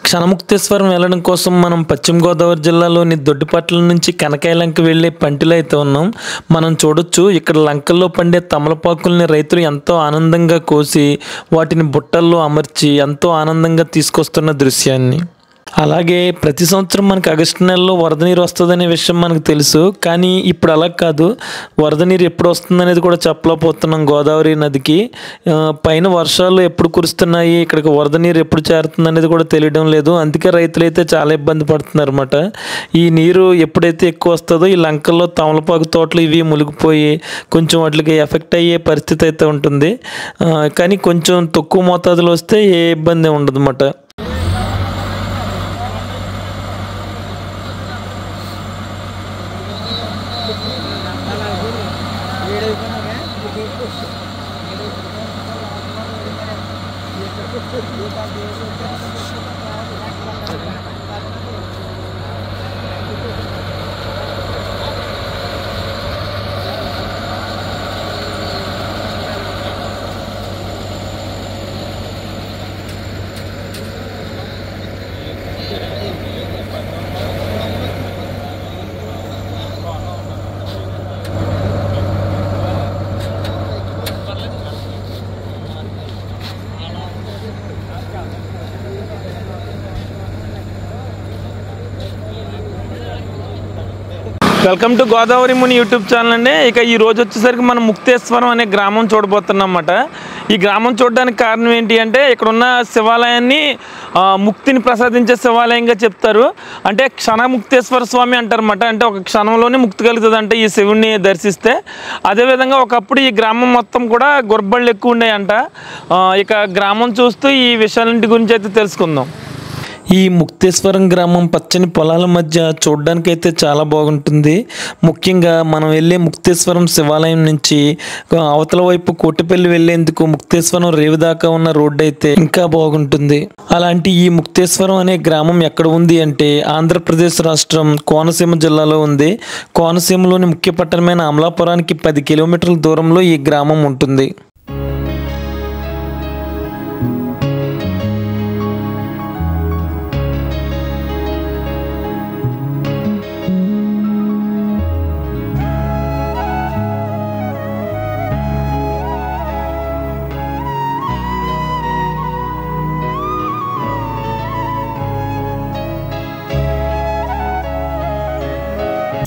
క్షణముక్తేశ్వరం వెళ్ళడం కోసం మనం పశ్చిమ గోదావరి జిల్లాలోని దొడ్డిపట్ల నుంచి కనకాయలంక వెళ్ళే పంటిలో అయితే ఉన్నాం. మనం చూడొచ్చు ఇక్కడ లంకల్లో పండే తమలపాకుల్ని రైతులు ఎంతో ఆనందంగా కోసి వాటిని బుట్టల్లో అమర్చి ఎంతో ఆనందంగా తీసుకొస్తున్న దృశ్యాన్ని. అలాగే ప్రతి సంవత్సరం మనకి ఆగస్టు నెలలో వరద నీరు వస్తుందనే విషయం మనకు తెలుసు. కానీ ఇప్పుడు అలా కాదు, వరద నీరు ఎప్పుడు వస్తుందనేది కూడా చెప్పలేకపోతున్నాం. గోదావరి నదికి పైన వర్షాలు ఎప్పుడు కురుస్తున్నాయి, ఇక్కడికి వరద నీరు ఎప్పుడు చేరుతుంది అనేది కూడా తెలియడం లేదు. అందుకే రైతులైతే చాలా ఇబ్బంది పడుతున్నారు అన్నమాట. ఈ నీరు ఎప్పుడైతే ఎక్కువ వస్తుందో ఈ లంకల్లో తమలపాకు తోటలు ఇవి మునిగిపోయి కొంచెం వాటికి ఎఫెక్ట్ అయ్యే పరిస్థితి అయితే ఉంటుంది. కానీ కొంచెం తక్కువ మోతాదులో వస్తే ఏ ఇబ్బంది ఉండదు అన్నమాట. Welcome to Godavari Muni YouTube channel అండి. ఇక ఈ రోజు వచ్చేసరికి మనం ముక్తేశ్వరం అనే గ్రామం చూడబోతున్నాం అన్నమాట. ఈ గ్రామం చూడడానికి కారణం ఏంటి అంటే ఇక్కడున్న శివాలయాన్ని ముక్తిని ప్రసాదించే శివాలయంగా చెప్తారు. అంటే క్షణముక్తేశ్వర స్వామి అంటారన్నమాట. అంటే ఒక క్షణంలోనే ముక్తి కలుగుతుంది అంటే ఈ శివుణ్ణి దర్శిస్తే. అదేవిధంగా ఒకప్పుడు ఈ గ్రామం మొత్తం కూడా గొర్రెబళ్ళు ఎక్కువ ఉన్నాయంట. ఇక గ్రామం చూస్తూ ఈ విషయాలంటి గురించి అయితే తెలుసుకుందాం. ఈ ముక్తేశ్వరం గ్రామం పచ్చని పొలాల మధ్య చూడడానికైతే చాలా బాగుంటుంది. ముఖ్యంగా మనం వెళ్ళే ముక్తేశ్వరం శివాలయం నుంచి అవతల వైపు కోటిపల్లి వెళ్ళేందుకు ముక్తేశ్వరం రేవు దాకా ఉన్న రోడ్డు అయితే ఇంకా బాగుంటుంది. అలాంటి ఈ ముక్తేశ్వరం అనే గ్రామం ఎక్కడ ఉంది అంటే ఆంధ్రప్రదేశ్ రాష్ట్రం కోనసీమ జిల్లాలో ఉంది. కోనసీమలోని ముఖ్య పట్టణమైన అమలాపురానికి 10 కిలోమీటర్ల దూరంలో ఈ గ్రామం ఉంటుంది.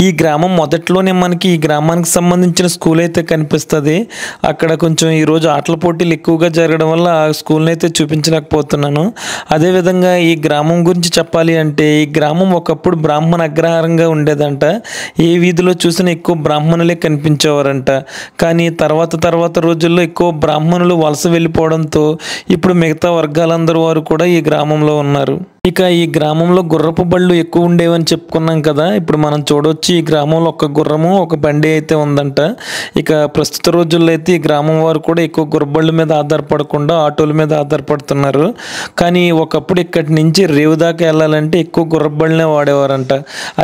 ఈ గ్రామం మొదట్లోనే మనకి ఈ గ్రామానికి సంబంధించిన స్కూల్ అయితే కనిపిస్తుంది. అక్కడ కొంచెం ఈరోజు ఆటల పోటీలు ఎక్కువగా జరగడం వల్ల ఆ స్కూల్ని అయితే చూపించలేకపోతున్నాను. అదేవిధంగా ఈ గ్రామం గురించి చెప్పాలి అంటే ఈ గ్రామం ఒకప్పుడు బ్రాహ్మణ అగ్రహారంగా ఉండేదంట. ఏ వీధిలో చూసినా ఎక్కువ బ్రాహ్మణులే కనిపించేవారంట. కానీ తర్వాత రోజుల్లో ఎక్కువ బ్రాహ్మణులు వలస వెళ్ళిపోవడంతో ఇప్పుడు మిగతా వర్గాలందరూ వారు కూడా ఈ గ్రామంలో ఉన్నారు. ఇక ఈ గ్రామంలో గుర్రపు బళ్ళు ఎక్కువ ఉండేవని చెప్పుకున్నాం కదా. ఇప్పుడు మనం చూడవచ్చు ఈ గ్రామంలో ఒక గుర్రము ఒక బండి అయితే ఉందంట. ఇక ప్రస్తుత రోజుల్లో అయితే ఈ గ్రామం వారు కూడా ఎక్కువ గుర్రబళ్ళ మీద ఆధారపడకుండా ఆటోల మీద ఆధారపడుతున్నారు. కానీ ఒకప్పుడు ఇక్కడి నుంచి రేవు దాకా వెళ్ళాలంటే ఎక్కువ గుర్రబళ్ళనే వాడేవారంట.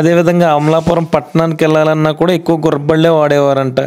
అదేవిధంగా అమలాపురం పట్టణానికి వెళ్ళాలన్నా కూడా ఎక్కువ గుర్రబళ్ళే వాడేవారంట.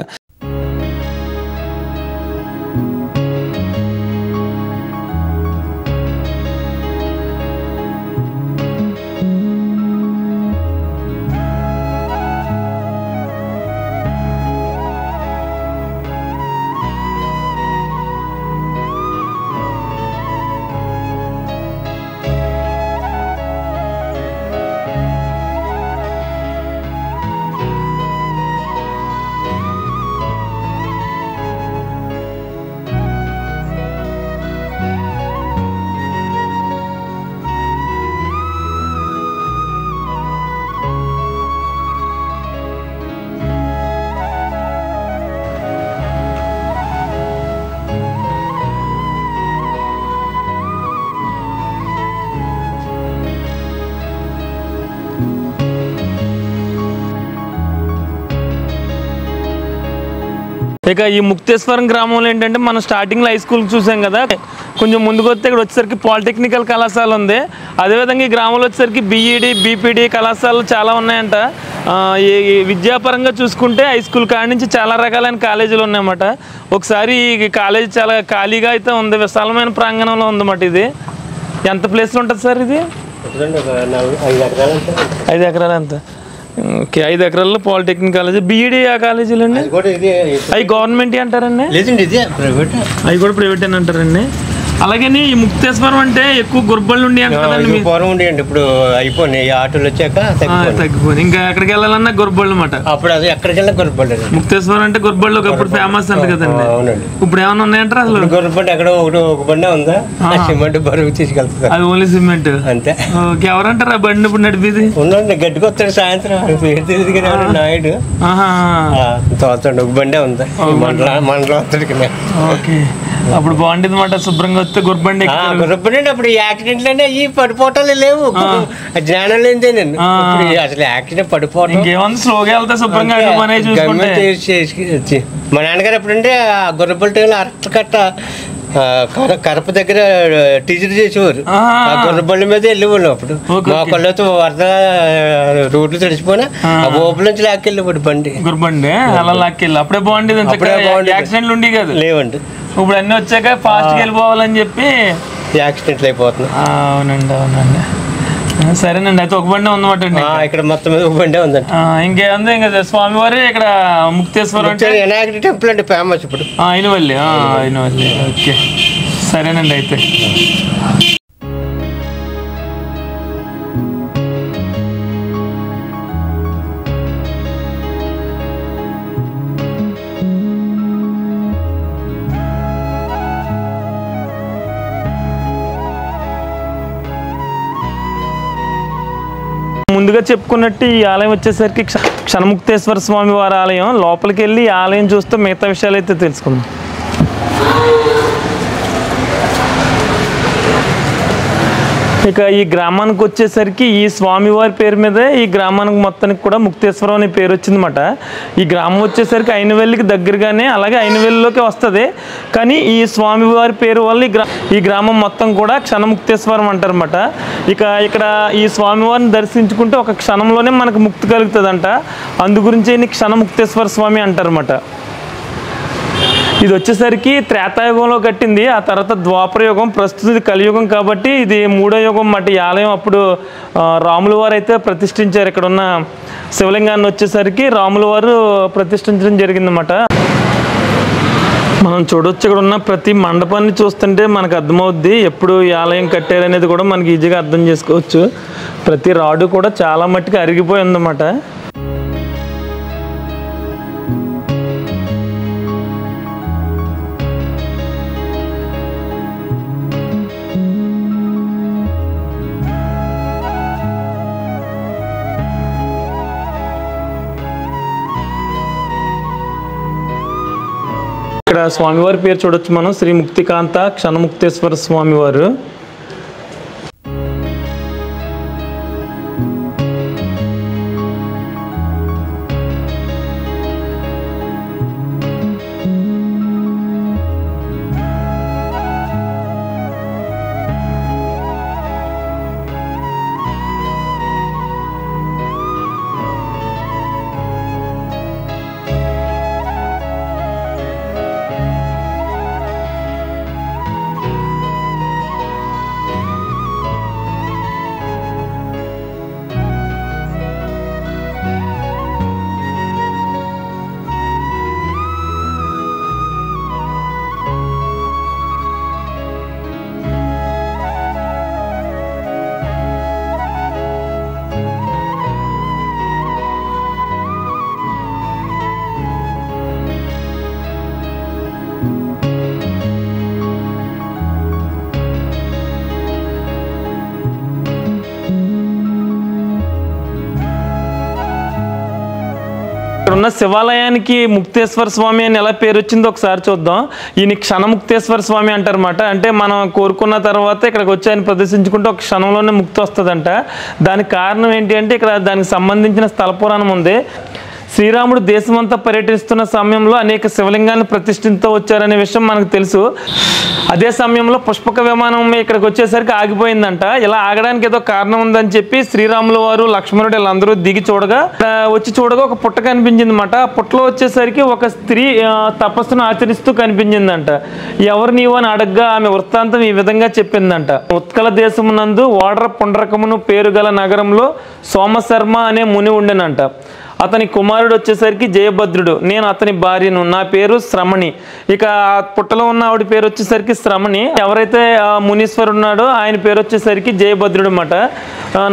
ఇక ఈ ముక్తేశ్వరం గ్రామంలో ఏంటంటే మనం స్టార్టింగ్లో హై స్కూల్ చూసాం కదా. కొంచెం ముందుకు వస్తే ఇక్కడ వచ్చేసరికి పాలిటెక్నికల్ కళాశాల ఉంది. అదేవిధంగా ఈ గ్రామంలో వచ్చేసరికి బీఈడి బీపీడి కళాశాలలు చాలా ఉన్నాయంట. ఈ విద్యాపరంగా చూసుకుంటే హై స్కూల్ కాడి నుంచి చాలా రకాలైన కాలేజీలు ఉన్నాయన్నమాట. ఒకసారి ఈ కాలేజీ చాలా ఖాళీగా అయితే ఉంది, విశాలమైన ప్రాంగణంలో ఉందన్నమాట. ఇది ఎంత ప్లేస్లో ఉంటుంది సార్? ఇది 5 ఎకరాలు ఎంత? ఓకే, 5 ఎకరాల్లో పాలిటెక్నిక్ కాలేజీ. బీఈడి ఆ కాలేజీలు అండి అవి గవర్నమెంట్ అంటారండి? అవి కూడా ప్రైవేట్ అని అంటారండి. అలాగే ఈ ముక్తేశ్వరం అంటే ఎక్కువ గుర్బళ్ళు ఉండి అంటారండి. ఇప్పుడు అయిపోయినాయి, ఆటోలు వచ్చాక తగ్గిపోయి ఇంకా ఎక్కడికి వెళ్ళాలన్నా గుర్బళ్ళు అన్నమాట. అప్పుడు అది ఎక్కడికి వెళ్ళినా గుర్బళ్ళు. ముక్తేశ్వరం అంటే గుర్బళ్ళు ఒకప్పుడు ఫేమస్ అంట కదండి. ఇప్పుడు ఏమైనా ఉన్నాయంటారా అసలు? గుర్రబండి ఎక్కడ ఒక బండి ఉందా? సిమెంట్ బరువు తీసుకెళ్తా, అది ఓన్లీ సిమెంట్ అంతే. ఓకే, ఎవరంటారు ఆ బండి ఇప్పుడు నడిపేది? ఉండండి, గడ్డికి వస్తాడు సాయంత్రం, పేరు తెలియదు కానీ నాయుడు తోస్తాడు. ఒక బండే ఉంది మండలం వస్తాడు. ఓకే, అప్పుడు బాగుండేది మాట, శుభ్రంగా వస్తే గుర్రబండి. అప్పుడు యాక్సిడెంట్లనే ఈ పడిపోవటాలు లేవు, జ్ఞానం లేదే. నేను అసలు యాక్సిడెంట్ పడిపోవటం ఇంకేముంది, స్లోగా వెళ్తే శుభ్రంగా. మా నాన్నగారు ఎప్పుడంటే ఆ గుర్రపల్లి టైంలో అరట కట్ట కరప దగ్గర టీచర్ చేసేవారు. ఆ గుర్రబళ్ళ మీద వెళ్ళేవాళ్ళు. అప్పుడు మా కళ్ళతో వరద రోడ్లు తడిచిపోయినా ఆ ఓపుల నుంచి లాక్కెళ్ళేవాడు బండి. గుర్రబండి అలా లాక్కెళ్ళి అప్పుడే బాగుండేది. యాక్సిడెంట్లు ఉండి కదా, లేవండి. ఇప్పుడు అన్నీ వచ్చాక ఫాస్ట్గా వెళ్ళిపోవాలని చెప్పి యాక్సిడెంట్లు అయిపోతున్నాయి. అవునండి, అవునండి. సరేనండి, అయితే ఒక బండే ఉందన్నమాట అండి ఇక్కడ. మొత్తం మీద ఒక బండే ఉందండి. ఇంకేముంది, ఇంకా స్వామివారి ఇక్కడ ముక్తేశ్వరం వినాయకుడి టెంపుల్ అంటే ఫేమస్ ఇప్పుడు. అయినవల్లి. ఓకే, సరేనండి అయితే. ముందుగా చెప్పుకున్నట్టు ఈ ఆలయం వచ్చేసరికి క్షణముక్తేశ్వర స్వామి వారి ఆలయం. లోపలికి వెళ్ళి ఈ ఆలయం చూస్తే మిగతా విషయాలు అయితే తెలుసుకుందాం. ఇక ఈ గ్రామానికి వచ్చేసరికి ఈ స్వామివారి పేరు మీదే ఈ గ్రామానికి మొత్తానికి కూడా ముక్తేశ్వరం అనే పేరు వచ్చిందన్నమాట. ఈ గ్రామం వచ్చేసరికి అయినవెల్లికి దగ్గరగానే, అలాగే అయినవెల్లిలోకి వస్తుంది. కానీ ఈ స్వామివారి పేరు వల్ల ఈ గ్రామం మొత్తం కూడా క్షణముక్తేశ్వరం అంటారన్నమాట. ఇక్కడ ఈ స్వామివారిని దర్శించుకుంటే ఒక క్షణంలోనే మనకు ముక్తి కలుగుతుందంట. అందు గురించి క్షణముక్తేశ్వర స్వామి అంటారన్నమాట. ఇది వచ్చేసరికి త్రేతాయుగంలో కట్టింది, ఆ తర్వాత ద్వాపర యుగం, ప్రస్తుతం కలియుగం కాబట్టి ఇది 3వ యుగం అన్నమాట. ఈ ఆలయం అప్పుడు రాముల వారు అయితే ప్రతిష్ఠించారు. ఇక్కడ ఉన్న శివలింగాన్ని వచ్చేసరికి రాముల వారు ప్రతిష్ఠించడం జరిగిందన్నమాట. మనం చూడవచ్చు, ఇక్కడ ఉన్న ప్రతి మండపాన్ని చూస్తుంటే మనకు అర్థమవుద్ది ఎప్పుడు ఈ ఆలయం కట్టారనేది కూడా మనకి ఈజీగా అర్థం చేసుకోవచ్చు. ప్రతి రాడు కూడా చాలా మట్టుకు అరిగిపోయి ఉందన్నమాట. ఇక్కడ స్వామివారి పేరు చూడొచ్చు మనం, శ్రీ ముక్తికాంత క్షణముక్తేశ్వర స్వామివారు. ఇక్కడ ఉన్న శివాలయానికి ముక్తేశ్వర స్వామి అని ఎలా పేరు వచ్చిందో ఒకసారి చూద్దాం. ఈయన క్షణముక్తేశ్వర స్వామి అంటారన్నమాట. అంటే మనం కోరుకున్న తర్వాత ఇక్కడికి వచ్చి ఆయన ప్రదర్శించుకుంటే ఒక క్షణంలోనే ముక్తి వస్తుందంట. దానికి కారణం ఏంటి అంటే ఇక్కడ దానికి సంబంధించిన స్థల పురాణం ఉంది. శ్రీరాముడు దేశమంతా పర్యటిస్తున్న సమయంలో అనేక శివలింగాలను ప్రతిష్ఠించుతూ వచ్చారనే విషయం మనకు తెలుసు. అదే సమయంలో పుష్పక విమానం ఇక్కడికి వచ్చేసరికి ఆగిపోయిందంట. ఇలా ఆగడానికి ఏదో కారణం ఉందని చెప్పి శ్రీరాముల వారు, లక్ష్మణుడు వీళ్ళందరూ దిగి చూడగా ఒక పుట్ట కనిపించింది అన్నమాట. ఆ పుట్టలో వచ్చేసరికి ఒక స్త్రీ తపస్సును ఆచరిస్తూ కనిపించిందంట. ఎవరు నీవు అని అడగ్గా ఆమె వృత్తాంతం ఈ విధంగా చెప్పిందంట. ఉత్కల దేశమునందు ఓడ్ర పుండ్రకమును పేరు గల నగరంలో సోమశర్మ అనే ముని ఉండెనంట. అతని కుమారుడు వచ్చేసరికి జయభద్రుడు. నేను అతని భార్యను. నా పేరు శ్రమణి. ఇక పుట్టలో ఉన్న ఆవిడ పేరు వచ్చేసరికి శ్రమణి. ఎవరైతే మునీశ్వరుడు ఉన్నాడో ఆయన పేరు వచ్చేసరికి జయభద్రుడు అన్నమాట.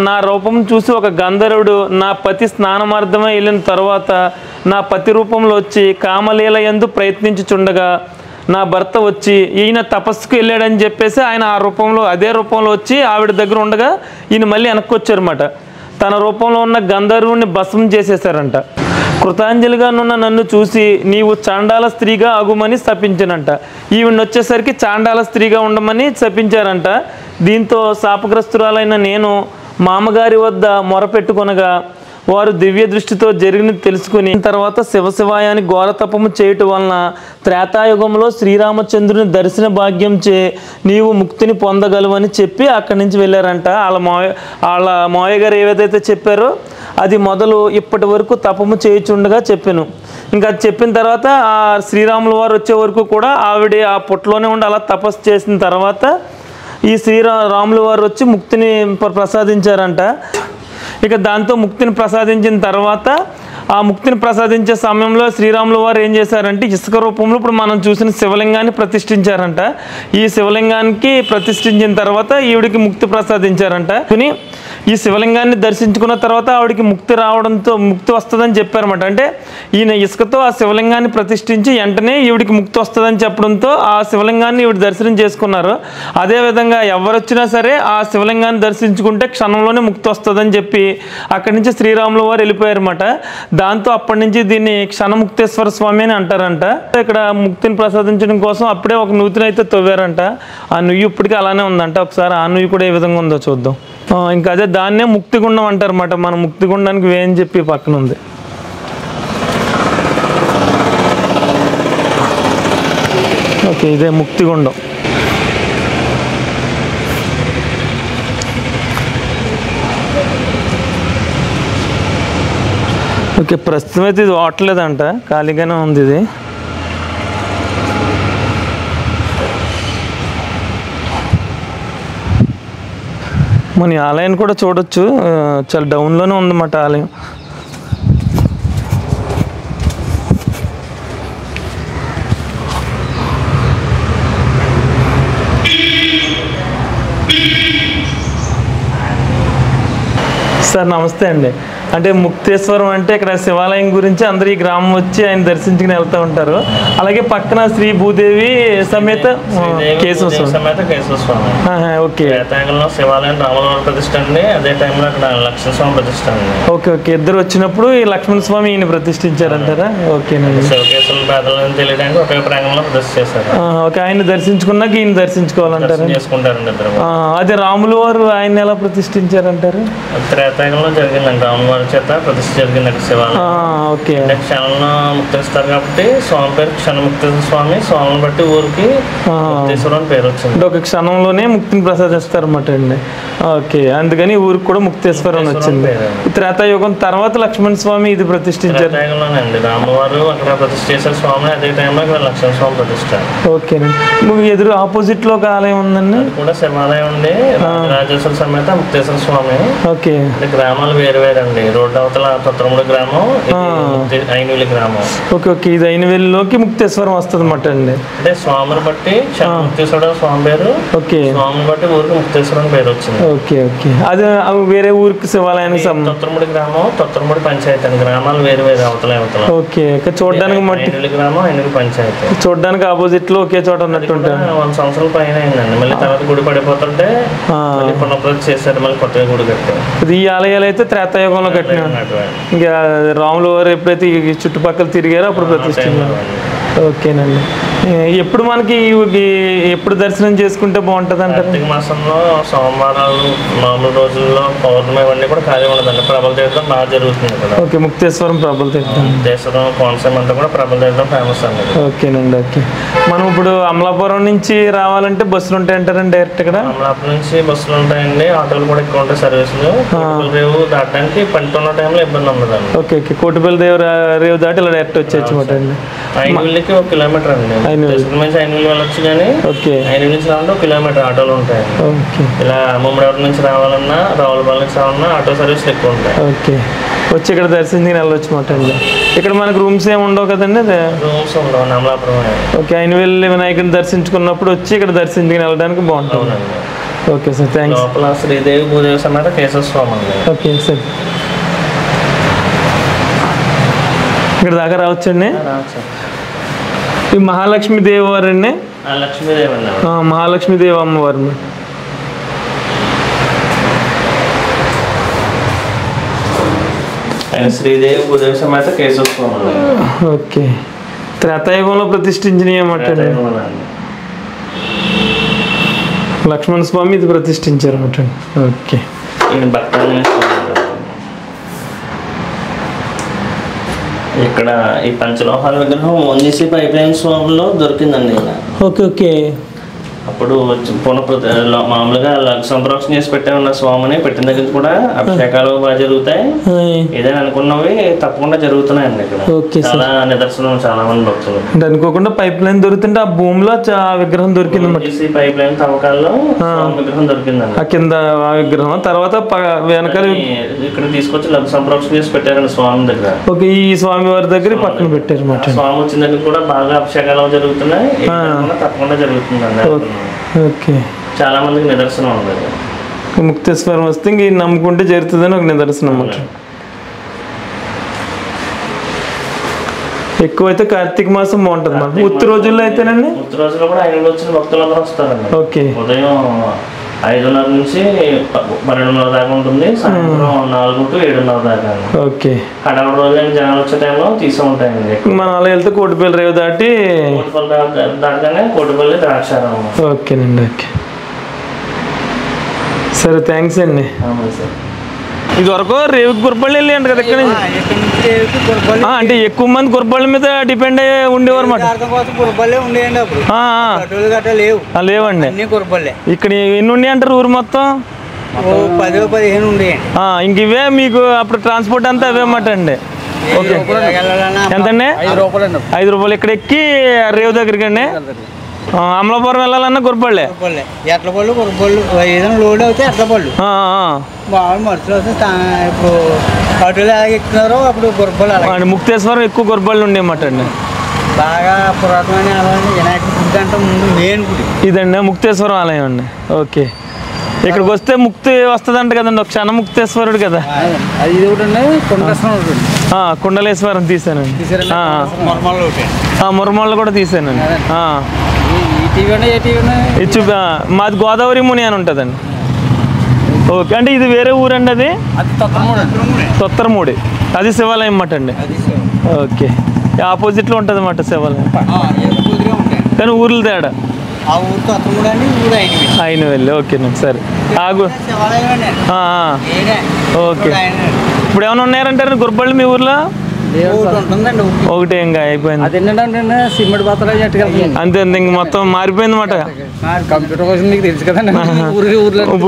నా రూపం చూసి ఒక గంధర్వుడు నా పతి స్నానమార్థమై వెళ్ళిన తర్వాత నా పతి రూపంలో వచ్చి కామలీల యందు ప్రయత్నించుచుండగా నా భర్త వచ్చి ఈయన తపస్సుకు వెళ్ళాడని చెప్పేసి ఆయన అదే రూపంలో వచ్చి ఆవిడ దగ్గర ఉండగా ఈయన మళ్ళీ వెనక్కి వచ్చారన్నమాట. తన రూపంలో ఉన్న గంధర్వుని భస్మం చేసేసారంట. కృతాంజలిగా ఉన్న నన్ను చూసి నీవు చాండాల స్త్రీగా అగుమని శపించనంట. ఈవిని వచ్చేసరికి చాండాల స్త్రీగా ఉండమని శపించారంట. దీంతో శాపగ్రస్తురాలైన నేను మామగారి వద్ద మొరపెట్టుకొనగా వారు దివ్య దృష్టితో జరిగినది తెలుసుకుని తర్వాత శివశివాయాన్ని ఘోర తపము చేయటం వలన త్రేతాయుగంలో శ్రీరామచంద్రుని దర్శన భాగ్యం చే నీవు ముక్తిని పొందగలవని చెప్పి అక్కడి నుంచి వెళ్ళారంట. వాళ్ళ మావయ్య గారు ఏదైతే చెప్పారో అది మొదలు ఇప్పటి వరకు తపము చేయుచుండగా చెప్పాను. ఇంకా అది చెప్పిన తర్వాత ఆ శ్రీరాముల వారు వచ్చే వరకు కూడా ఆవిడ ఆ పుట్టలోనే ఉండి అలా తపస్సు చేసిన తర్వాత ఈ శ్రీరాముల వారు వచ్చి ముక్తిని ప్రసాదించారంట. ఇక దాంతో ముక్తిని ప్రసాదించిన తర్వాత ఆ ముక్తిని ప్రసాదించే సమయంలో శ్రీరాముల వారు ఏం చేశారంటే ఇసుక రూపంలో ఇప్పుడు మనం చూసిన శివలింగాన్ని ప్రతిష్ఠించారంట. ఈ శివలింగానికి ప్రతిష్ఠించిన తర్వాత ఈవిడికి ముక్తి ప్రసాదించారంట. ఈ శివలింగాన్ని దర్శించుకున్న తర్వాత ఆవిడికి ముక్తి వస్తుందని చెప్పారన్నమాట. అంటే ఈయన ఇసుకతో ఆ శివలింగాన్ని ప్రతిష్ఠించి వెంటనే ఈవిడికి ముక్తి వస్తుందని చెప్పడంతో ఆ శివలింగాన్ని ఈవిడ దర్శనం చేసుకున్నారు. అదేవిధంగా ఎవరొచ్చినా సరే ఆ శివలింగాన్ని దర్శించుకుంటే క్షణంలోనే ముక్తి వస్తుందని చెప్పి అక్కడి నుంచి శ్రీరాముల వారు వెళ్ళిపోయారన్నమాట. దాంతో అప్పటి నుంచి దీన్ని క్షణముక్తేశ్వర స్వామి అని అంటారంట. ఇక్కడ ముక్తిని ప్రసాదించడం కోసం అప్పుడే ఒక నూతిని అయితే తవ్వారంట. ఆ నుయ్యి ఇప్పటికీ అలానే ఉందంట. ఒకసారి ఆ నుయ్యి కూడా ఏ విధంగా ఉందో చూద్దాం. ఇంకా అదే దాన్నే ముక్తిగుండం అంటారన్నమాట. మన ముక్తిగుండానికి వేయని చెప్పి పక్కన ఉంది. ఓకే, ఇదే ముక్తిగుండం. ఓకే, ప్రస్తుతం అయితే ఇది వాడలేదంట, ఖాళీగానే ఉంది ఇది. మన ఆలయం కూడా చూడొచ్చు, చాలా డౌన్లోనే ఉందన్నమాట ఆలయం. సార్ నమస్తే అండి. అంటే ముక్తేశ్వరం అంటే ఇక్కడ శివాలయం గురించి అందరూ ఈ గ్రామం వచ్చి ఆయన దర్శించుకుని వెళ్తూ ఉంటారు. అలాగే పక్కన శ్రీ భూదేవి సమేత కేశవ స్వామి. ఓకే, శివాలయం రాముల ప్రతిష్ట అండి. అదే టైంలో అక్కడ లక్ష్మణ స్వామి ప్రతిష్ట అండి. ఓకే ఓకే, ఇద్దరు వచ్చినప్పుడు ఈ లక్ష్మణ స్వామి ఈయన ప్రతిష్ఠించారంటారా? ఓకేనండి. శివకేశవుల పేదలను తెలియడానికి ఒకే ప్రాంగణంలో ప్రతిష్ఠ చేశారు. ఓకే, ఆయన దర్శించుకున్నాక ఈయన దర్శించుకోవాలంటారా? చేసుకుంటారండి ఇద్దరు. అదే రాముల వారు ఆయన ఎలా ప్రతిష్ఠించారంటారు? త్రేతాయుగంలో జరిగిందండి. రాముల వారి చేత ప్రతిష్ఠ జరిగిందండి శివాలయం. ఓకే, క్షణంలో ముక్తిస్తారు కాబట్టి స్వామి పేరు క్షణముక్తేశ్వర స్వామి. స్వామిని బట్టి ఊరికి ముక్తేశ్వరం అని పేరు వచ్చింది. ఒక క్షణంలోనే ముక్తిని ప్రసాదిస్తారు అన్నమాట అండి. ఓకే, అందుకని ఊరికి కూడా ముక్తేశ్వరం వచ్చింది. త్రేతాయుగం తర్వాత లక్ష్మణ స్వామి ఇది ప్రతిష్ఠించారు. త్రేతాయుగంలోనండి రాములవారు అక్కడ ప్రతిష్ఠ చేశారు స్వామిని. అదే టైంలో ఇక్కడ లక్ష్మణ స్వామి ప్రతిష్ఠ. ఓకేనండి. ఎదురు ఆపోజిట్ లో ఒక ఆలయం ఉందండి, అది కూడా శివాలయం అండి. రాజేశ్వర సమేత ముక్తేశ్వర స్వామి. ఓకే, గ్రామాలు వేరు వేరండి. రోడ్డు అవతల తొత్తరముడి గ్రామం, ఐనవేలి గ్రామం. ఓకే ఓకే, ఇది ఐనవేలిలోకి ముక్తేశ్వరం వస్తుంది అన్నమాట అండి. అంటే స్వామిని బట్టి ముక్తేశ్వరం స్వామి పేరు. ఓకే, స్వామిని బట్టి ఊరికి ముక్తేశ్వరం పేరు వచ్చింది. ఓకే ఓకే, అది వేరే ఊరికి శివాలయానికి తొత్తరముడి గ్రామం, తొత్తరముడి పంచాయతీ అండి. గ్రామాలు వేరు వేరు అవతల అవతల. ఓకే, చూడడానికి ఐనవేలి గ్రామం, ఐనవేలి పంచాయతీ. చూడడానికి ఆపోజిట్ లో ఒకే చోట ఉన్నట్టు ఉంటాయి. 100 సంవత్సరాల పైన అయిందండి. మళ్ళీ తర్వాత గుడి పడిపోతుంటే పునఃప్రతిష్ఠ చేశారు. మళ్ళీ కొత్తగా గుడి కట్టారు. ఈ ఆలయాలు అయితే త్రేతాయుగంలో కట్టిన. ఇంకా రాముల వారు ఎప్పుడైతే చుట్టుపక్కల తిరిగారో అప్పుడు ప్రతిష్ఠించారు. ఓకేనండి. ఎప్పుడు మనకి ఎప్పుడు దర్శనం చేసుకుంటే బాగుంటుంది అంటారు? కార్తీక మాసంలో సోమవారాలు, మామూలు రోజుల్లో పౌర్ణమి ఇవన్నీ కూడా ఖాళీ ఉండదండి. ప్రబల తీర్థం బాగా జరుగుతుంది ఇక్కడ. ఓకే, ముక్తేశ్వరం ప్రభల తీర్థం. ముక్తేశ్వరం, కోనసీమ అంతా కూడా ప్రబల తీర్థం ఫేమస్ అండి. ఓకేనండి. ఓకే, మనం ఇప్పుడు అమలాపురం నుంచి రావాలంటే బస్సులు ఉంటాయి అంటారండి డైరెక్ట్ ఇక్కడ? అమలాపురం నుంచి బస్సులు ఉంటాయండి, ఆటోలు కూడా ఎక్కువ ఉంటాయి సర్వీసులు. రేవు దాటడానికి పంటున్న టైంలో ఇబ్బంది ఉండదండి. ఓకే ఓకే, కోటిపల్లి రేవు దాటి ఇలా డైరెక్ట్ వచ్చేయచ్చు మాట అండి. ఐనవెల్లికి 1 కిలోమీటర్ అండి. నుంచి ఐనవెల్లి వెళ్ళొచ్చు, కానీ ఐనవెల్లి నుంచి రావాలంటే 1 కిలోమీటర్ ఆటోలు ఉంటాయి. ఇలా ముమ్మడివరం నుంచి రావాలన్నా, రావులపాలెం నుంచి రావాలన్నా ఆటో సర్వీసులు ఎక్కువ ఉంటాయి. ఓకే, వచ్చి ఇక్కడ దర్శనం వెళ్ళొచ్చు మాట అండి. ఇక్కడ మనకు రూమ్స్ ఏమి ఉండవు కదండి? రూమ్స్ ఉండవు అమలాపురం. ఓకే, ఐనవెల్లి వినాయకుడిని దర్శించుకున్నప్పుడు వచ్చి ఇక్కడ దర్శించుకుని వెళ్ళడానికి బాగుంటుంది. Okay sir, thanks. లోపల శ్రీదేవి భూదేవి సమేత కేశవ స్వామి అండి. ఓకే సార్, ఇక్కడ దాకా రావచ్చండి. ఈ మహాలక్ష్మి దేవవారు అండి. లక్ష్మీదేవి అండి. మహాలక్ష్మీదేవి అమ్మవారు. శ్రీదేవి భూదేవి సమేత కేశవ స్వామి. ఓకే, త్రేతాయుగంలో ప్రతిష్ఠించినవి అన్నమాట. లక్ష్మణ స్వామి ఇది ప్రతిష్ఠించారు అన్నమాట. ఓకే, ఇక్కడ ఈ పంచలోహాల విగ్రహం వందేసి పైప్ లైన్ స్వామిలో దొరికిందండి. ఓకే ఓకే, అప్పుడు మామూలుగా సంప్రోక్షణ చేసి పెట్టామన్న స్వామిని పెట్టిన దగ్గర కూడా అభిషేకాలు బాగా జరుగుతాయి. ఏదైనా అనుకున్నవి తప్పకుండా జరుగుతున్నాయండి ఇక్కడ. చాలా నిదర్శనం, చాలా మంది భక్తులు. అనుకోకుండా పైప్ లైన్ దొరుకుతుంటే ఆ భూమిలో విగ్రహం దొరికింది. పైప్ లైన్ తవ్వకాల్లో విగ్రహం దొరికిందండి. ఆ కింద ఆ విగ్రహం తర్వాత వెనకాల ఇక్కడ తీసుకొచ్చి సంప్రోక్షణ చేసి పెట్టారండి స్వామి దగ్గర. ఓకే, ఈ స్వామి వారి దగ్గర పక్కన పెట్టారు మాట. స్వామి వచ్చిన దగ్గర కూడా బాగా అభిషేకాలు జరుగుతున్నాయి, తప్పకుండా జరుగుతుందండి. ఓకే, చాలా మందికి నిదర్శనం ఉంది. ముక్తేశ్వరం వస్తే ఇంక నమ్ముకుంటే జరుగుతుందని ఒక నిదర్శనం అన్నమాట. ఎక్కువైతే కార్తీక మాసం బాగుంటుంది మనకు. ఉత్తి రోజుల్లో అయితేనండి, ఉత్తి రోజుల్లో కూడా 5 వచ్చిన భక్తులందరూ వస్తారండి. ఓకే, ఉదయం 5:30 నుంచి 12:30 దాకా ఉంటుంది, సాయంత్రం 4 to 7:30 దాకా. ఓకే, హడావుడి రోజు జనాలు వచ్చే టైంలో తీసి ఉంటాయండి. మనం అలా వెళ్తే కోటిపల్లి రేవు దాటి దాటగానే కోటిపల్లి ద్రాక్షారామం. ఓకేనండి. ఓకే, సరే, థ్యాంక్స్ అండి. ఇది వరకు రేవుకి గురపల్లి వెళ్ళి అంట కదా ఇక్కడ నుంచి. అంటే ఎక్కువ మంది గురపల్లి మీద డిపెండ్ అయ్యి ఉండేవారు అన్నమాట. లేవండి, ఇక్కడ ఎన్ని ఉన్నాయి అంటారు ఊరు మొత్తం? 10-15 ఉండేయండి. ఇంక ఇవే మీకు అప్పుడు ట్రాన్స్పోర్ట్ అంతా అవే అన్నమాట అండి. ఓకే, ఎంతండి? 5 రూపాయలు ఇక్కడ ఎక్కి రేవు దగ్గరికి అండి. అమలాపురం వెళ్ళాలన్నా గురపల్లి, ఎట్లపళ్ళు, గురపళ్ళు ఏదైనా లోడ్ అవుతే ఎట్లపళ్ళు బాగా మనుషులు వస్తే ఇప్పుడు అటులు ఎలాగ ఎక్కుతున్నారో అప్పుడు గురపళ్ళు అలాగే. ముక్తేశ్వరం ఎక్కువ గురపళ్ళు ఉండేమాట అండి. బాగా పురాతనమైన ఆలయం, వినాయకుడి గుడి కంటే ముందు మెయిన్ గుడి ఇదండి ముక్తేశ్వరం ఆలయం అండి. ఓకే, ఇక్కడికి వస్తే ముక్తి వస్తుందంట కదండి, ఒక క్షణ ముక్తేశ్వరుడు కదా. అది ఇది ఒకటి కుండలేశ్వరం తీసానండి. మురమళ్ళు కూడా తీసానండి. మాది గోదావరి ముని అని ఉంటుందండి. ఓకే, అంటే ఇది వేరే ఊరండి, అది తొత్తరమూడి, అది శివాలయం అన్నమాట అండి. ఓకే, ఆపోజిట్లో ఉంటుంది అన్నమాట శివాలయం, కానీ ఊర్లు తేడా. ఐనవెల్లి. ఓకేనండి, సరే ఆగు. ఓకే, ఇప్పుడు ఏమైనా ఉన్నారంటారు గురపల్లి మీ ఊర్లో? ఒకటే ఇంకా అయిపోయింది అంతే, ఇంక మొత్తం మారిపోయింది అన్నమాట.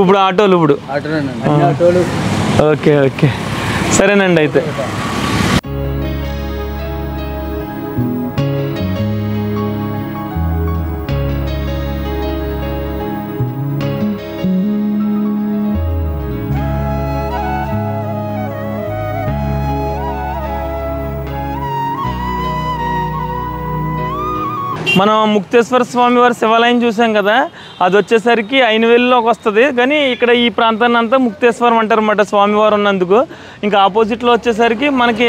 ఇప్పుడు ఆటోలు ఇప్పుడు. ఓకే ఓకే, సరేనండి అయితే. మనం ముక్తేశ్వర స్వామి వారి శివాలయం చూసాం కదా, అది వచ్చేసరికి ఐనవెల్లిలోకి వస్తుంది. కానీ ఇక్కడ ఈ ప్రాంతాన్ని అంతా ముక్తేశ్వరం అంటారు అన్నమాట స్వామివారు ఉన్నందుకు. ఇంకా ఆపోజిట్లో వచ్చేసరికి మనకి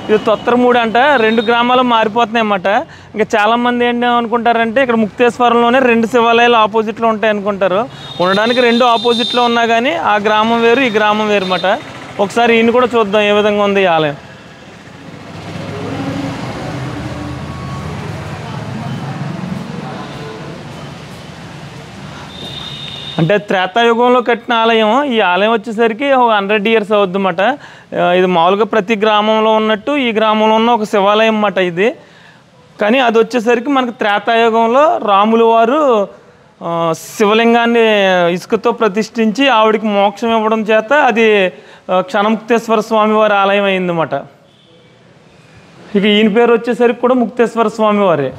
ఇది తొత్తరమూడి అంట. 2 గ్రామాలు మారిపోతున్నాయి అన్నమాట. ఇంకా చాలామంది ఏంటి అనుకుంటారంటే ఇక్కడ ముక్తేశ్వరంలోనే 2 శివాలయాలు ఆపోజిట్లో ఉంటాయి అనుకుంటారు. ఉండడానికి 2 ఆపోజిట్లో ఉన్నా కానీ ఆ గ్రామం వేరు, ఈ గ్రామం వేరు అన్నమాట. ఒకసారి ఈయన కూడా చూద్దాం ఏ విధంగా ఉంది ఈ ఆలయం. అంటే త్రేతాయుగంలో కట్టిన ఆలయం. ఈ ఆలయం వచ్చేసరికి 100 years అవుద్దన్నమాట. ఇది మామూలుగా ప్రతి గ్రామంలో ఉన్నట్టు ఈ గ్రామంలో ఉన్న ఒక శివాలయం అన్నమాట ఇది. కానీ అది వచ్చేసరికి మనకి త్రేతాయుగంలో రాములు వారు శివలింగాన్ని ఇసుకతో ప్రతిష్ఠించి ఆవిడికి మోక్షం ఇవ్వడం చేత అది క్షణముక్తేశ్వర స్వామి వారి ఆలయం అయిందన్నమాట. ఇక ఈయన పేరు వచ్చేసరికి కూడా ముక్తేశ్వర స్వామి వారే.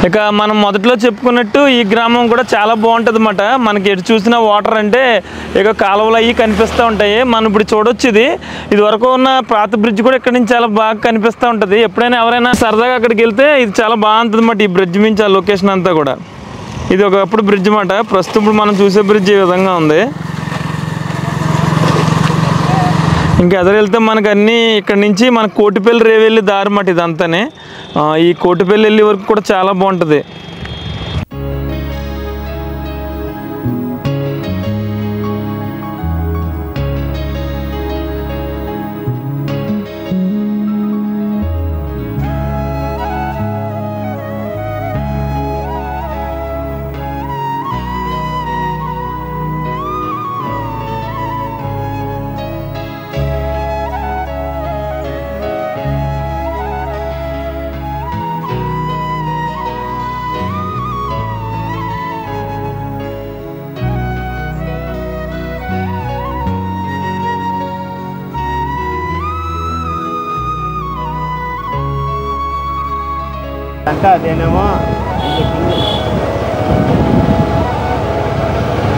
ఇక మనం మొదట్లో చెప్పుకున్నట్టు ఈ గ్రామం కూడా చాలా బాగుంటుంది అన్నమాట. మనకి ఎటు చూసిన వాటర్ అంటే ఇక కాలువలు అవి కనిపిస్తూ ఉంటాయి. మనం ఇప్పుడు చూడొచ్చు ఇది వరకు ఉన్న పాత బ్రిడ్జ్ కూడా ఇక్కడ నుంచి చాలా బాగా కనిపిస్తూ ఉంటుంది. ఎప్పుడైనా ఎవరైనా సరదాగా అక్కడికి వెళ్తే ఇది చాలా బాగుంటుంది అన్నమాట. ఈ బ్రిడ్జ్ మించి ఆ లొకేషన్ అంతా కూడా ఇది ఒకప్పుడు బ్రిడ్జ్ అన్నమాట. ప్రస్తుతం ఇప్పుడు మనం చూసే బ్రిడ్జ్ ఈ విధంగా ఉంది. ఇంకా ఎదురు వెళ్తే మనకు అన్నీ ఇక్కడ నుంచి మన కోటిపల్లి రేవెల్లి దారి మాట ఇదంతానే. ఈ కోటిపల్లి వెళ్ళే వరకు కూడా చాలా బాగుంటుంది.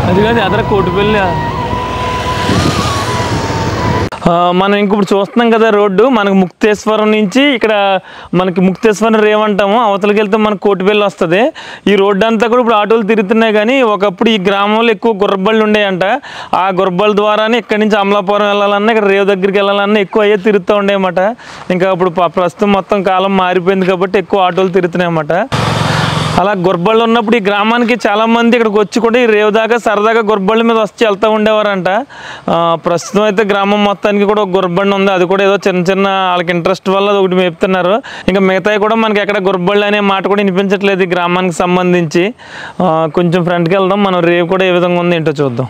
అది కాదు అదర కోటిపల్లి. మనం ఇంకొప్పుడు చూస్తున్నాం కదా రోడ్డు మనకు ముక్తేశ్వరం నుంచి ఇక్కడ మనకి ముక్తేశ్వరం రేవ్ అంటాము. అవతలకి వెళ్తే మనకు కోటిపల్లి వస్తుంది. ఈ రోడ్డు అంతా కూడా ఇప్పుడు ఆటోలు తిరుగుతున్నాయి. కానీ ఒకప్పుడు ఈ గ్రామంలో ఎక్కువ గుర్రబళ్ళు ఉండేయంట. ఆ గుర్రబళ్ళ ద్వారానే ఇక్కడి నుంచి అమలాపురం వెళ్ళాలన్నా ఇక్కడ రేవ్ దగ్గరికి వెళ్ళాలన్నా ఎక్కువ అయ్యే తిరుగుతూ ఉండేయన్నమాట. ఇంకా ఇప్పుడు ప్రస్తుతం మొత్తం కాలం మారిపోయింది కాబట్టి ఎక్కువ ఆటోలు తిరుగుతున్నాయి అన్నమాట. అలా గుర్రబళ్ళు ఉన్నప్పుడు ఈ గ్రామానికి చాలామంది ఇక్కడికి వచ్చి కూడా ఈ రేవు దాకా సరదాగా గుర్రబళ్ళ మీద వచ్చి వెళ్తూ ఉండేవారంట. ప్రస్తుతం అయితే గ్రామం మొత్తానికి కూడా ఒక గుర్రబండి ఉంది. అది కూడా ఏదో చిన్న చిన్న వాళ్ళకి ఇంట్రెస్ట్ వల్ల అది ఒకటి మేపుతున్నారు. ఇంకా మిగతాయి కూడా మనకి ఎక్కడ గుర్రబళ్ళు అనే మాట కూడా వినిపించట్లేదు ఈ గ్రామానికి సంబంధించి. కొంచెం ఫ్రంట్కి వెళ్దాం, మనం రేవు కూడా ఏ విధంగా ఉంది ఏంటో చూద్దాం.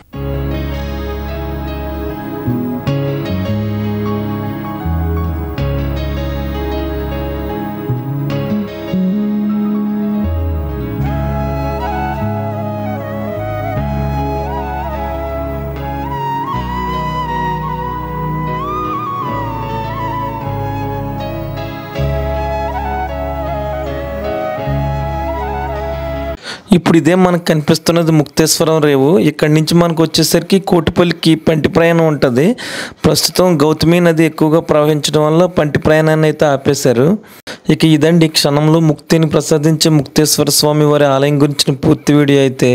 ఈ ఇప్పుడు ఇదే మనకు కనిపిస్తున్నది ముక్తేశ్వరం రేవు. ఇక్కడి నుంచి మనకు వచ్చేసరికి కోటిపల్లికి పంటి ప్రయాణం ఉంటుంది. ప్రస్తుతం గౌతమి నది ఎక్కువగా ప్రవహించడం వల్ల పంటి ప్రయాణాన్ని అయితే ఆపేశారు. ఇక ఇదండి క్షణంలో ముక్తిని ప్రసాదించే ముక్తేశ్వర స్వామి వారి ఆలయం గురించిన పూర్తి వీడియో అయితే.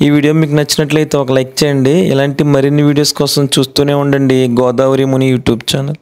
ఈ వీడియో మీకు నచ్చినట్లయితే ఒక లైక్ చేయండి. ఇలాంటి మరిన్ని వీడియోస్ కోసం చూస్తూనే ఉండండి గోదావరి ముని యూట్యూబ్ ఛానల్.